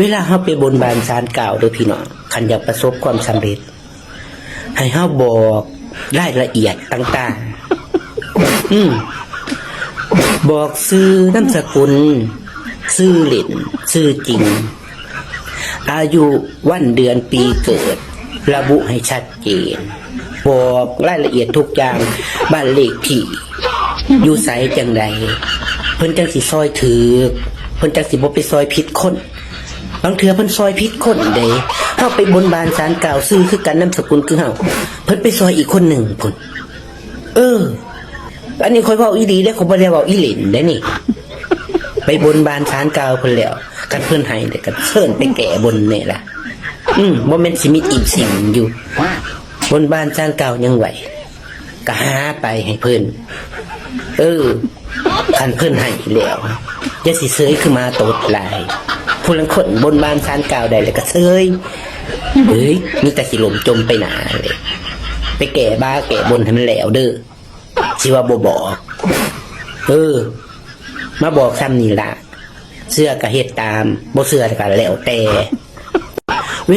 เวลาเฮาไปบนบานศาลกล่าวเด้อพี่น้องคันอยากประสบความสำเร็จให้เฮาบอกรายละเอียดต่างๆบอกชื่อนามสกุลชื่อเล่นชื่อจริงอายุวันเดือนปีเกิดระบุให้ชัดเจนบอกรายละเอียดทุกอย่างบ้านเลขที่อยู่ไสจังใดเพิ่นจังสิซอยถือเพิ่นจังสิบ่ไปซอยผิดคนบางเทื่อเพิ่นซอยผิดคนเด้เฮาไปบนบานศาลกล่าวชื่อคือกันนามสกุลคือเฮาเพิ่นไปซอยอีกคนหนึ่งพุ่นอันนี้ค่อยเว้าอีหลีเด้อเขาบ่ได้เว้าอีหลินเด้นี่ไปบนบานศาลกล่าวเพิ่นแล้วกันเพิ่นให้เด้ก็เชิญไปแก้บนนี่ล่ะบ่แม่นสิมีอีกสิ่งอยู่บนบานศาลกล่าวยังไหวก็หาไปให้เพิ่นคันเพิ่นให้แล้วอย่าสิเสยคือมาตดหลายผู้ลังคนบนบานศาลกล่าวได้แล้วก็เสยมีแต่สิลมจมไปหนาเลยไปแก่บ้าแก่บนให้มันแล้วเด้อสิว่าบ่บอกมาบอกซ้ำนี่ล่ะเสื้อก็เฮ็ดตามบ่เสื้อก็แล้วแต่